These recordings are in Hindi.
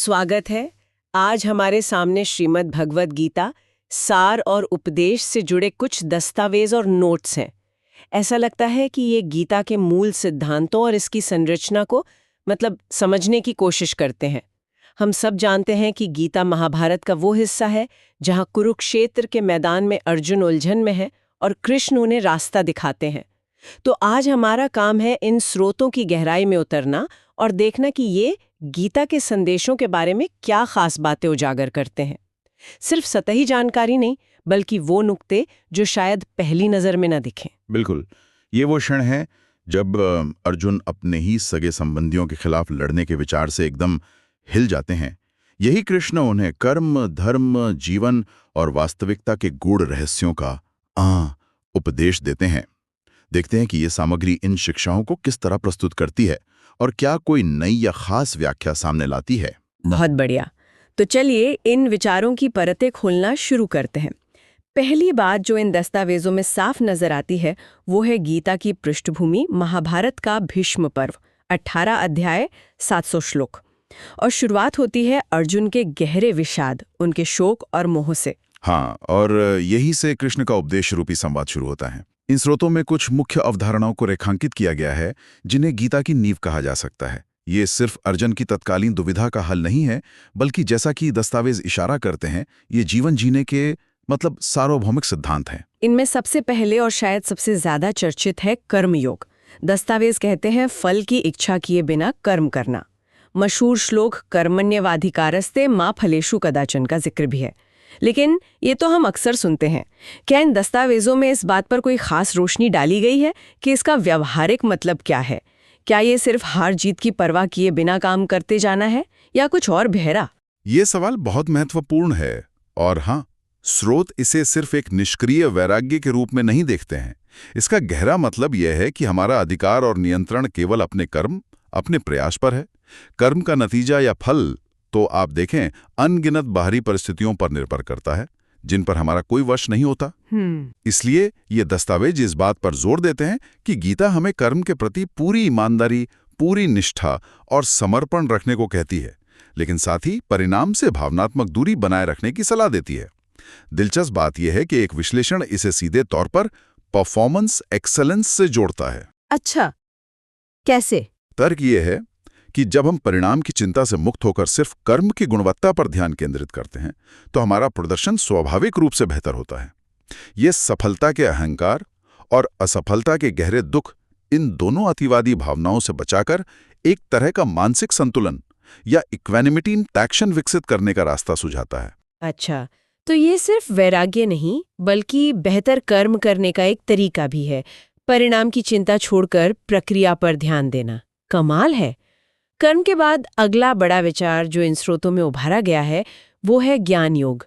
स्वागत है। आज हमारे सामने श्रीमद् भगवद गीता सार और उपदेश से जुड़े कुछ दस्तावेज और नोट्स हैं। ऐसा लगता है कि ये गीता के मूल सिद्धांतों और इसकी संरचना को समझने की कोशिश करते हैं। हम सब जानते हैं कि गीता महाभारत का वो हिस्सा है जहाँ कुरुक्षेत्र के मैदान में अर्जुन उलझन में है और कृष्ण उन्हें रास्ता दिखाते हैं। तो आज हमारा काम है इन स्रोतों की गहराई में उतरना और देखना कि ये गीता के संदेशों के बारे में क्या खास बातें उजागर करते हैं। सिर्फ सतही जानकारी नहीं, बल्कि वो नुक्ते जो शायद पहली नजर में न दिखें। बिल्कुल, ये वो क्षण है जब अर्जुन अपने ही सगे संबंधियों के खिलाफ लड़ने के विचार से एकदम हिल जाते हैं। यही कृष्ण उन्हें कर्म, धर्म, जीवन और वास्तविकता के गूढ़ रहस्यों का उपदेश देते हैं। देखते हैं कि ये सामग्री इन शिक्षाओं को किस तरह प्रस्तुत करती है और क्या कोई नई या खास व्याख्या सामने लाती है। बहुत बढ़िया। तो चलिए इन विचारों की परतें खोलना शुरू करते हैं। पहली बात जो इन दस्तावेजों में साफ नजर आती है वो है गीता की पृष्ठभूमि, महाभारत का भीष्म पर्व, 18 अध्याय 700 श्लोक। और शुरुआत होती है अर्जुन के गहरे विषाद, उनके शोक और मोह से। हाँ, और यही से कृष्ण का उपदेश रूपी संवाद शुरू होता है। इन स्रोतों में कुछ मुख्य अवधारणाओं को रेखांकित किया गया है जिन्हें गीता की नींव कहा जा सकता है। ये सिर्फ अर्जुन की तत्कालीन दुविधा का हल नहीं है, बल्कि जैसा कि दस्तावेज इशारा करते हैं, ये जीवन जीने के सार्वभौमिक सिद्धांत हैं। इनमें सबसे पहले और शायद सबसे ज्यादा चर्चित है कर्मयोग। दस्तावेज कहते हैं फल की इच्छा किए बिना कर्म करना। मशहूर श्लोक कर्मण्यवाधिकारस्ते मा फलेषु कदाचन का जिक्र भी है। लेकिन ये तो हम अक्सर सुनते हैं। क्या इन दस्तावेजों में इस बात पर कोई खास रोशनी डाली गई है कि इसका व्यावहारिक मतलब क्या है? क्या ये सिर्फ हार जीत की परवाह किए बिना काम करते जाना है या कुछ और गहरा? ये सवाल बहुत महत्वपूर्ण है और हाँ, स्रोत इसे सिर्फ एक निष्क्रिय वैराग्य के रूप में नहीं देखते हैं। इसका गहरा मतलब यह है कि हमारा अधिकार और नियंत्रण केवल अपने कर्म, अपने प्रयास पर है। कर्म का नतीजा या फल तो आप देखें अनगिनत बाहरी परिस्थितियों पर निर्भर करता है जिन पर हमारा कोई वश नहीं होता। इसलिए ये दस्तावेज इस बात पर जोर देते हैं कि गीता हमें कर्म के प्रति पूरी ईमानदारी, पूरी निष्ठा और समर्पण रखने को कहती है, लेकिन साथ ही परिणाम से भावनात्मक दूरी बनाए रखने की सलाह देती है। दिलचस्प बात यह है कि एक विश्लेषण इसे सीधे तौर पर परफॉर्मेंस एक्सेलेंस से जोड़ता है। अच्छा, कैसे? तर्क यह है कि जब हम परिणाम की चिंता से मुक्त होकर सिर्फ कर्म की गुणवत्ता पर ध्यान केंद्रित करते हैं तो हमारा प्रदर्शन स्वाभाविक रूप से बेहतर होता है। ये सफलता के अहंकार और असफलता के गहरे दुख, इन दोनों अतिवादी भावनाओं से बचाकर एक तरह का मानसिक संतुलन या इक्वेनिमिटी इन एक्शन विकसित करने का रास्ता सुझाता है। अच्छा, तो ये सिर्फ वैराग्य नहीं बल्कि बेहतर कर्म करने का एक तरीका भी है। परिणाम की चिंता छोड़कर प्रक्रिया पर ध्यान देना कमाल है। कर्म के बाद अगला बड़ा विचार जो इन स्रोतों में उभारा गया है वो है ज्ञान योग,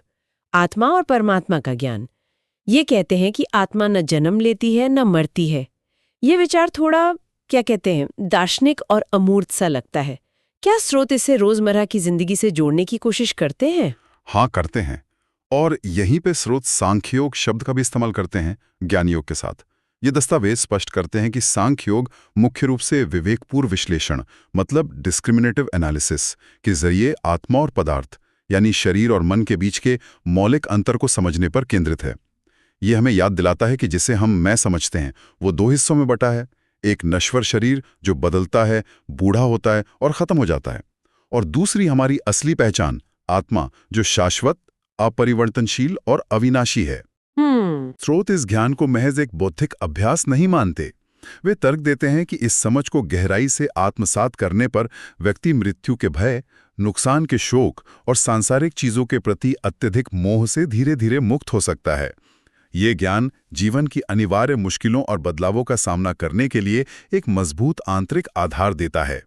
आत्मा और परमात्मा का ज्ञान। ये कहते हैं कि आत्मा न जन्म लेती है न मरती है। ये विचार थोड़ा दार्शनिक और अमूर्त सा लगता है। क्या स्रोत इसे रोजमर्रा की जिंदगी से जोड़ने की कोशिश करते हैं? हाँ, करते हैं। और यहीं पे स्रोत सांख्योग शब्द का भी इस्तेमाल करते हैं ज्ञान योग के साथ। ये दस्तावेज स्पष्ट करते हैं कि सांख्य योग मुख्य रूप से विवेकपूर्ण विश्लेषण डिस्क्रिमिनेटिव एनालिसिस के जरिए आत्मा और पदार्थ यानी शरीर और मन के बीच के मौलिक अंतर को समझने पर केंद्रित है। ये हमें याद दिलाता है कि जिसे हम मैं समझते हैं वो दो हिस्सों में बटा है। एक नश्वर शरीर जो बदलता है, बूढ़ा होता है और खत्म हो जाता है, और दूसरी हमारी असली पहचान आत्मा जो शाश्वत, अपरिवर्तनशील और अविनाशी है। स्रोत इस ज्ञान को महज एक बौद्धिक अभ्यास नहीं मानते। वे तर्क देते हैं कि इस समझ को गहराई से आत्मसात करने पर व्यक्ति मृत्यु के भय, नुकसान के शोक और सांसारिक चीजों के प्रति अत्यधिक मोह से धीरे धीरे मुक्त हो सकता है। ये ज्ञान जीवन की अनिवार्य मुश्किलों और बदलावों का सामना करने के लिए एक मजबूत आंतरिक आधार देता है।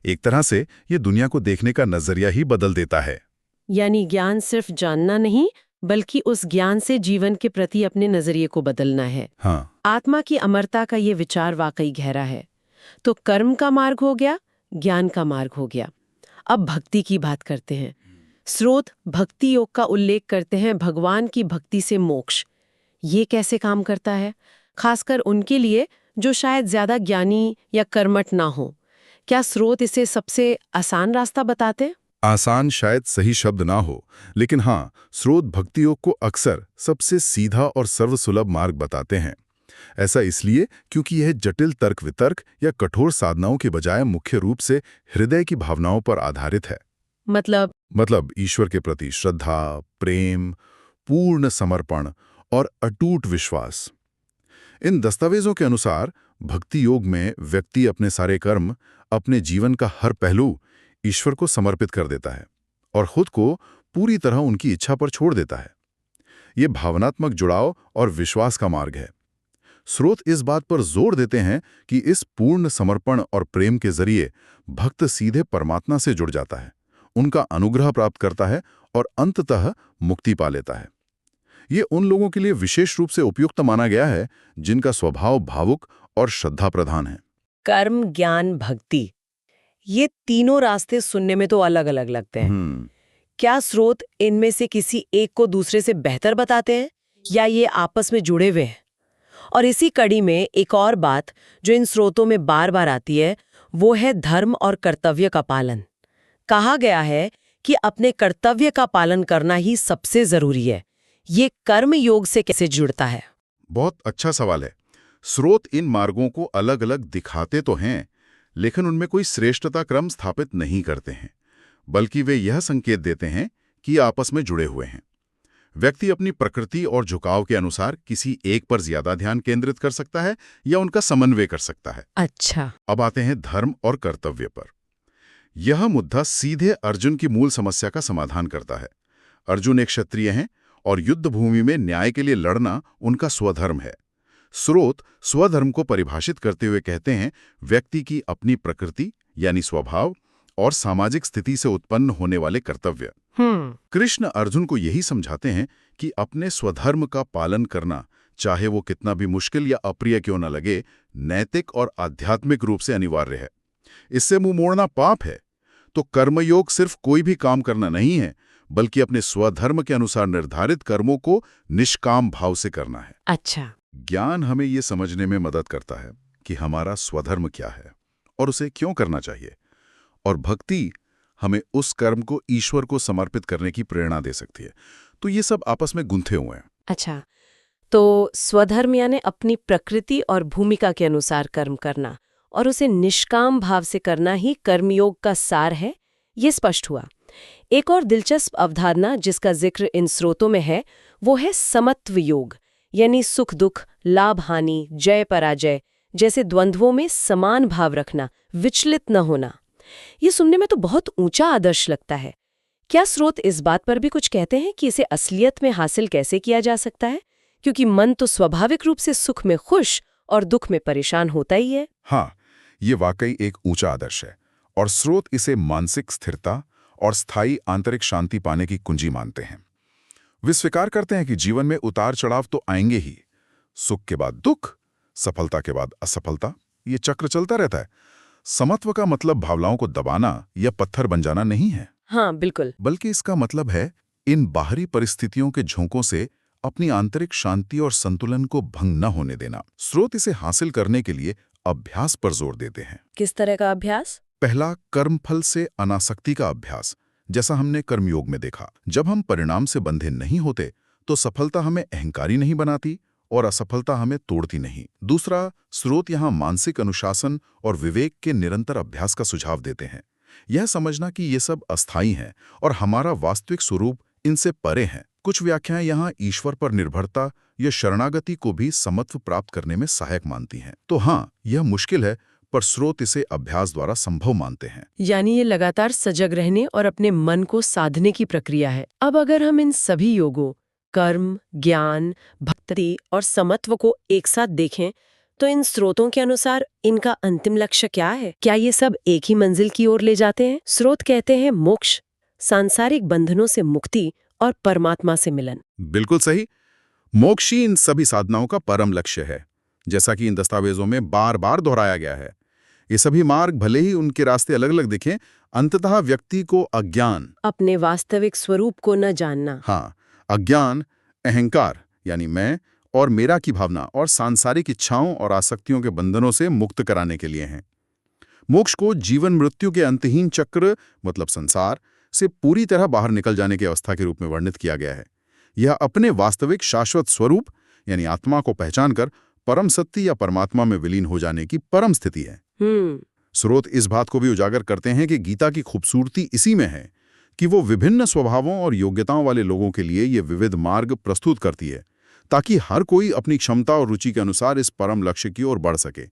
एक तरह से ये दुनिया को देखने का नजरिया ही बदल देता है। यानी ज्ञान सिर्फ जानना नहीं बल्कि उस ज्ञान से जीवन के प्रति अपने नजरिए को बदलना है। हाँ। आत्मा की अमरता का ये विचार वाकई गहरा है। तो कर्म का मार्ग हो गया, ज्ञान का मार्ग हो गया। अब भक्ति की बात करते हैं। स्रोत भक्ति योग का उल्लेख करते हैं, भगवान की भक्ति से मोक्ष। ये कैसे काम करता है, खासकर उनके लिए जो शायद ज्यादा ज्ञानी या कर्मठ ना हो? क्या स्रोत इसे सबसे आसान रास्ता बताते? आसान शायद सही शब्द ना हो, लेकिन हाँ, स्रोत भक्ति योग को अक्सर सबसे सीधा और सर्वसुलभ मार्ग बताते हैं। ऐसा इसलिए क्योंकि यह जटिल तर्क वितर्क या कठोर साधनाओं के बजाय मुख्य रूप से हृदय की भावनाओं पर आधारित है। मतलब ईश्वर के प्रति श्रद्धा, प्रेम, पूर्ण समर्पण और अटूट विश्वास। इन दस्तावेजों के अनुसार भक्ति योग में व्यक्ति अपने सारे कर्म, अपने जीवन का हर पहलू ईश्वर को समर्पित कर देता है और खुद को पूरी तरह उनकी इच्छा पर छोड़ देता है। ये भावनात्मक जुड़ाव और विश्वास का मार्ग है। स्रोत इस बात पर जोर देते हैं कि इस पूर्ण समर्पण और प्रेम के जरिए भक्त सीधे परमात्मा से जुड़ जाता है, उनका अनुग्रह प्राप्त करता है और अंततः मुक्ति पा लेता है। ये उन लोगों के लिए विशेष रूप से उपयुक्त माना गया है जिनका स्वभाव भावुक और श्रद्धा प्रधान है। कर्म, ज्ञान, भक्ति, ये तीनों रास्ते सुनने में तो अलग अलग लगते हैं। क्या स्रोत इनमें से किसी एक को दूसरे से बेहतर बताते हैं या ये आपस में जुड़े हुए हैं? और इसी कड़ी में एक और बात जो इन स्रोतों में बार बार आती है वो है धर्म और कर्तव्य का पालन। कहा गया है कि अपने कर्तव्य का पालन करना ही सबसे जरूरी है। ये कर्म योग से कैसे जुड़ता है? बहुत अच्छा सवाल है। स्रोत इन मार्गों को अलग अलग दिखाते तो हैं, लेकिन उनमें कोई श्रेष्ठता क्रम स्थापित नहीं करते हैं, बल्कि वे यह संकेत देते हैं कि आपस में जुड़े हुए हैं। व्यक्ति अपनी प्रकृति और झुकाव के अनुसार किसी एक पर ज्यादा ध्यान केंद्रित कर सकता है या उनका समन्वय कर सकता है। अच्छा। अब आते हैं धर्म और कर्तव्य पर। यह मुद्दा सीधे अर्जुन की मूल समस्या का समाधान करता है। अर्जुन एक क्षत्रिय हैं और युद्ध भूमि में न्याय के लिए लड़ना उनका स्वधर्म है। स्रोत स्वधर्म को परिभाषित करते हुए कहते हैं, व्यक्ति की अपनी प्रकृति यानी स्वभाव और सामाजिक स्थिति से उत्पन्न होने वाले कर्तव्य। कृष्ण अर्जुन को यही समझाते हैं कि अपने स्वधर्म का पालन करना, चाहे वो कितना भी मुश्किल या अप्रिय क्यों न लगे, नैतिक और आध्यात्मिक रूप से अनिवार्य है। इससे मुंह मोड़ना पाप है। तो कर्मयोग सिर्फ कोई भी काम करना नहीं है, बल्कि अपने स्वधर्म के अनुसार निर्धारित कर्मों को निष्काम भाव से करना है। अच्छा। ज्ञान हमें ये समझने में मदद करता है कि हमारा स्वधर्म क्या है और उसे क्यों करना चाहिए, और भक्ति हमें उस कर्म को ईश्वर को समर्पित करने की प्रेरणा दे सकती है। तो ये सब आपस में गुंथे हुए हैं। अच्छा, तो स्वधर्म यानी अपनी प्रकृति और भूमिका के अनुसार कर्म करना और उसे निष्काम भाव से करना ही कर्मयोग का सार है, ये स्पष्ट हुआ। एक और दिलचस्प अवधारणा जिसका जिक्र इन स्रोतों में है वो है समत्व योग, यानी सुख दुख, लाभ हानि, जय पराजय जैसे द्वंद्वों में समान भाव रखना, विचलित न होना। ये सुनने में तो बहुत ऊंचा आदर्श लगता है। क्या स्रोत इस बात पर भी कुछ कहते हैं कि इसे असलियत में हासिल कैसे किया जा सकता है? क्योंकि मन तो स्वाभाविक रूप से सुख में खुश और दुख में परेशान होता ही है। हाँ, ये वाकई एक ऊंचा आदर्श है और स्रोत इसे मानसिक स्थिरता और स्थायी आंतरिक शांति पाने की कुंजी मानते हैं। वे स्वीकार करते हैं कि जीवन में उतार चढ़ाव तो आएंगे ही। सुख के बाद दुख, सफलता के बाद असफलता, ये चक्र चलता रहता है। समत्व का मतलब भावनाओं को दबाना या पत्थर बन जाना नहीं है। हाँ, बिल्कुल। बल्कि इसका मतलब है इन बाहरी परिस्थितियों के झोंकों से अपनी आंतरिक शांति और संतुलन को भंग न होने देना। स्रोत इसे हासिल करने के लिए अभ्यास पर जोर देते हैं। किस तरह का अभ्यास? पहला, कर्मफल से अनासक्ति का अभ्यास, जैसा हमने कर्मयोग में देखा। जब हम परिणाम से बंधे नहीं होते तो सफलता हमें अहंकारी नहीं बनाती और असफलता हमें तोड़ती नहीं। दूसरा, स्रोत यहाँ मानसिक अनुशासन और विवेक के निरंतर अभ्यास का सुझाव देते हैं। यह समझना कि ये सब अस्थायी हैं और हमारा वास्तविक स्वरूप इनसे परे है। कुछ व्याख्याएं यहाँ ईश्वर पर निर्भरता या शरणागति को भी समत्व प्राप्त करने में सहायक मानती हैं। तो हाँ, यह मुश्किल है, पर स्रोत इसे अभ्यास द्वारा संभव मानते हैं। यानी ये लगातार सजग रहने और अपने मन को साधने की प्रक्रिया है। अब अगर हम इन सभी योगों, कर्म, ज्ञान, भक्ति और समत्व को एक साथ देखें तो इन स्रोतों के अनुसार इनका अंतिम लक्ष्य क्या है? क्या ये सब एक ही मंजिल की ओर ले जाते हैं? स्रोत कहते हैं मोक्ष, सांसारिक बंधनों से मुक्ति और परमात्मा से मिलन। बिल्कुल सही। मोक्ष ही इन सभी साधनाओं का परम लक्ष्य है, जैसा कि इन दस्तावेजों में बार बार दोहराया गया है। ये सभी मार्ग भले ही उनके रास्ते अलग अलग दिखें, अंततः व्यक्ति को अज्ञान, अपने वास्तविक स्वरूप को न जानना, हाँ, अज्ञान, अहंकार यानी मैं और मेरा की भावना और सांसारिक इच्छाओं और आसक्तियों के बंधनों से मुक्त कराने के लिए हैं। मोक्ष को जीवन मृत्यु के अंतहीन चक्र मतलब संसार से पूरी तरह बाहर निकल जाने की अवस्था के रूप में वर्णित किया गया है। यह अपने वास्तविक शाश्वत स्वरूप यानी आत्मा को पहचानकर परम सत्य या परमात्मा में विलीन हो जाने की परम स्थिति है। स्रोत इस बात को भी उजागर करते हैं कि गीता की खूबसूरती इसी में है कि वो विभिन्न स्वभावों और योग्यताओं वाले लोगों के लिए ये विविध मार्ग प्रस्तुत करती है, ताकि हर कोई अपनी क्षमता और रुचि के अनुसार इस परम लक्ष्य की ओर बढ़ सके।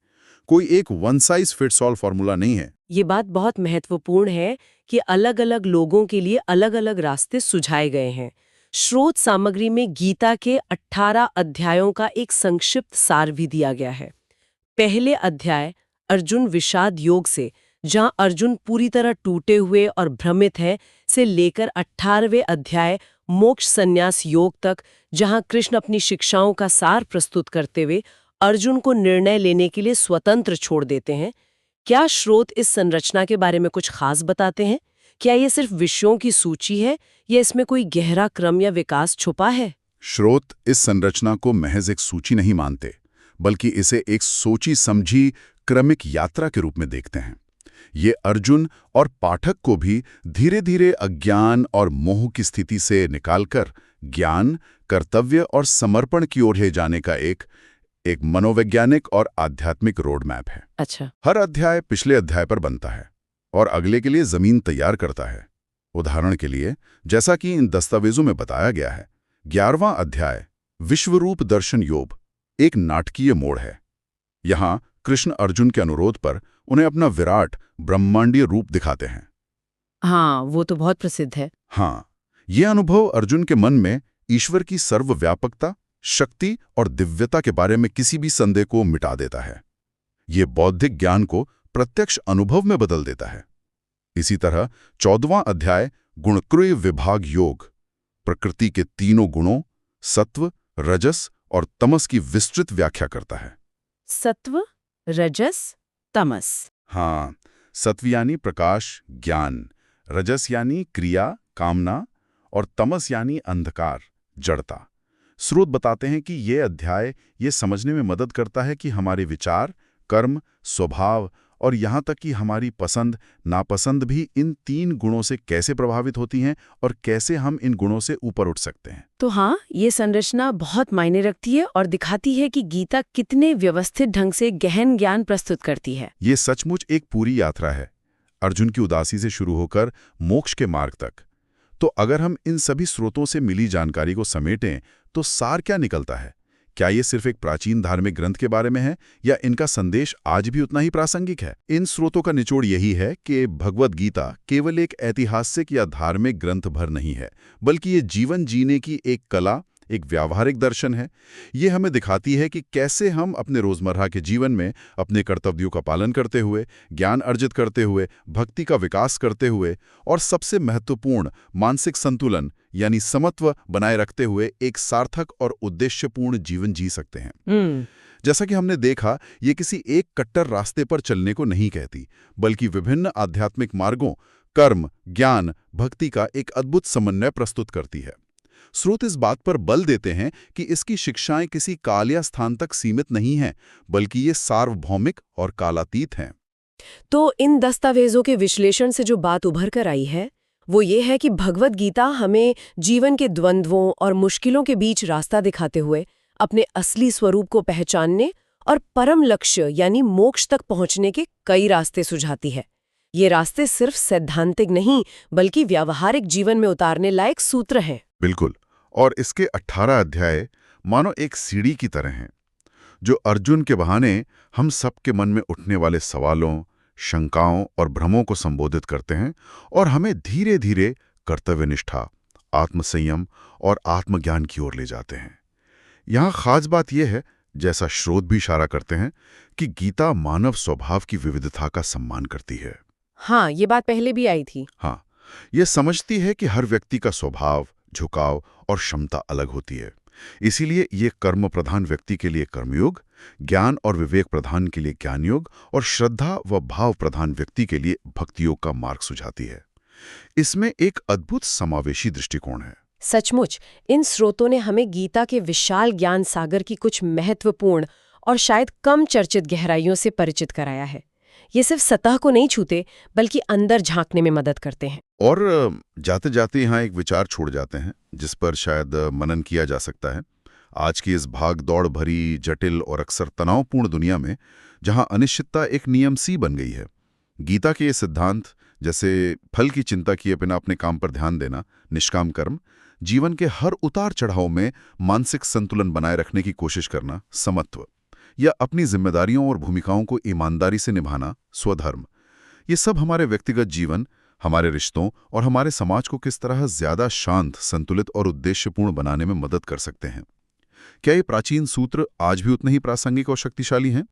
कोई एक one size fits all formula नहीं है। ये बात बहुत महत्वपूर्ण है कि अलग-अलग लोगों के लिए अलग-अलग रास्ते सुझाए गए हैं। स्रोत सामग्री में गीता के 18 अध्यायों का एक संक्षिप्त सार भी दिया गया है। पहले अध्याय अर्जुन विषाद योग से, जहां अर्जुन पूरी तरह टूटे हुए और भ्रमित है, से लेकर 18वें अध्याय मोक्ष संन्यास योग तक, जहां कृष्ण अपनी शिक्षाओं का सार प्रस्तुत करते हुए अर्जुन को निर्णय लेने के लिए स्वतंत्र छोड़ देते हैं। क्या स्रोत इस संरचना के बारे में कुछ खास बताते हैं? क्या ये सिर्फ विषयों की सूची है या इसमें कोई गहरा क्रम या विकास छुपा है? स्रोत इस संरचना को महज एक सूची नहीं मानते, बल्कि इसे एक सोची समझी क्रमिक यात्रा के रूप में देखते हैं। ये अर्जुन और पाठक को भी धीरे धीरे अज्ञान और मोह की स्थिति से निकालकर ज्ञान, कर्तव्य और समर्पण की ओर ले जाने का एक मनोवैज्ञानिक और आध्यात्मिक रोड मैप है। अच्छा। हर अध्याय पिछले अध्याय पर बनता है और अगले के लिए जमीन तैयार करता है। उदाहरण के लिए, जैसा कि इन दस्तावेजों में बताया गया है, 11वां अध्याय विश्वरूप दर्शन योग एक नाटकीय मोड़ है। यहाँ कृष्ण अर्जुन के अनुरोध पर उन्हें अपना विराट ब्रह्मांडीय रूप दिखाते हैं। हाँ, वो तो बहुत प्रसिद्ध है। हाँ, ये अनुभव अर्जुन के मन में ईश्वर की सर्वव्यापकता, शक्ति और दिव्यता के बारे में किसी भी संदेह को मिटा देता है। ये बौद्धिक ज्ञान को प्रत्यक्ष अनुभव में बदल देता है। इसी तरह 14वां अध्याय गुणक्रय विभाग योग प्रकृति के तीनों गुणों सत्व, रजस और तमस की विस्तृत व्याख्या करता है। सत्व, रजस, तमस। हाँ, सत्व यानी प्रकाश, ज्ञान, रजस यानी क्रिया, कामना और तमस यानी अंधकार, जड़ता। स्रोत बताते हैं कि ये अध्याय ये समझने में मदद करता है कि हमारे विचार, कर्म, स्वभाव और यहाँ तक कि हमारी पसंद नापसंद भी इन 3 गुणों से कैसे प्रभावित होती हैं और कैसे हम इन गुणों से ऊपर उठ सकते हैं। तो हाँ, ये संरचना बहुत मायने रखती है और दिखाती है कि गीता कितने व्यवस्थित ढंग से गहन ज्ञान प्रस्तुत करती है। ये सचमुच एक पूरी यात्रा है, अर्जुन की उदासी से शुरू होकर मोक्ष के मार्ग तक। तो अगर हम इन सभी स्रोतों से मिली जानकारी को समेटें तो सार क्या निकलता है? क्या ये सिर्फ एक प्राचीन धार्मिक ग्रंथ के बारे में है या इनका संदेश आज भी उतना ही प्रासंगिक है? इन स्रोतों का निचोड़ यही है कि भगवद गीता केवल एक ऐतिहासिक या धार्मिक ग्रंथ भर नहीं है, बल्कि ये जीवन जीने की एक कला, एक व्यावहारिक दर्शन है। ये हमें दिखाती है कि कैसे हम अपने रोजमर्रा के जीवन में अपने कर्तव्यों का पालन करते हुए, ज्ञान अर्जित करते हुए, भक्ति का विकास करते हुए और सबसे महत्वपूर्ण मानसिक संतुलन यानी समत्व बनाए रखते हुए एक सार्थक और उद्देश्यपूर्ण जीवन जी सकते हैं। जैसा कि हमने देखा, ये किसी एक कट्टर रास्ते पर चलने को नहीं कहती, बल्कि विभिन्न आध्यात्मिक मार्गों, कर्म, ज्ञान, भक्ति का एक अद्भुत समन्वय प्रस्तुत करती है। स्रोत इस बात पर बल देते हैं कि इसकी शिक्षाएं किसी काल या स्थान तक सीमित नहीं हैं, बल्कि ये सार्वभौमिक और कालातीत हैं। तो इन दस्तावेजों के विश्लेषण से जो बात उभर कर आई है, वो ये है कि भगवद गीता हमें जीवन के द्वंद्वों और मुश्किलों के बीच रास्ता दिखाते हुए अपने असली स्वरूप को पहचानने और परम लक्ष्य यानी मोक्ष तक पहुंचने के कई रास्ते सुझाती है। ये रास्ते सिर्फ सैद्धांतिक नहीं, बल्कि व्यावहारिक जीवन में उतारने लायक सूत्र हैं। बिल्कुल, और इसके 18 अध्याय मानो एक सीढ़ी की तरह हैं, जो अर्जुन के बहाने हम सबके मन में उठने वाले सवालों, शंकाओं और भ्रमों को संबोधित करते हैं और हमें धीरे धीरे कर्तव्यनिष्ठा, आत्मसंयम और आत्मज्ञान की ओर ले जाते हैं। यहाँ खास बात यह है, जैसा स्रोत भी इशारा करते हैं, कि गीता मानव स्वभाव की विविधता का सम्मान करती है। हाँ, ये बात पहले भी आई थी। हाँ, ये समझती है कि हर व्यक्ति का स्वभाव, झुकाव और क्षमता अलग होती है। इसीलिए ये कर्म प्रधान व्यक्ति के लिए कर्मयोग, ज्ञान और विवेक प्रधान के लिए ज्ञान योग और श्रद्धा व भाव प्रधान व्यक्ति के लिए भक्ति योग का मार्ग सुझाती है। इसमें एक अद्भुत समावेशी दृष्टिकोण है। सचमुच इन स्रोतों ने हमें गीता के विशाल ज्ञान सागर की कुछ महत्वपूर्ण और शायद कम चर्चित गहराइयों से परिचित कराया है। ये सिर्फ सतह को नहीं छूते बल्कि अंदर झांकने में मदद करते हैं। और जाते जाते यहाँ एक विचार छोड़ जाते हैं जिस पर शायद मनन किया जा सकता है। आज की इस भाग दौड़ भरी, जटिल और अक्सर तनावपूर्ण दुनिया में जहाँ अनिश्चितता एक नियम सी बन गई है, गीता के ये सिद्धांत जैसे फल की चिंता किए बिना अपने काम पर ध्यान देना, निष्काम कर्म, जीवन के हर उतार चढ़ाव में मानसिक संतुलन बनाए रखने की कोशिश करना, समत्व, या अपनी जिम्मेदारियों और भूमिकाओं को ईमानदारी से निभाना, स्वधर्म, ये सब हमारे व्यक्तिगत जीवन, हमारे रिश्तों और हमारे समाज को किस तरह ज्यादा शांत, संतुलित और उद्देश्यपूर्ण बनाने में मदद कर सकते हैं। क्या ये प्राचीन सूत्र आज भी उतने ही प्रासंगिक और शक्तिशाली हैं?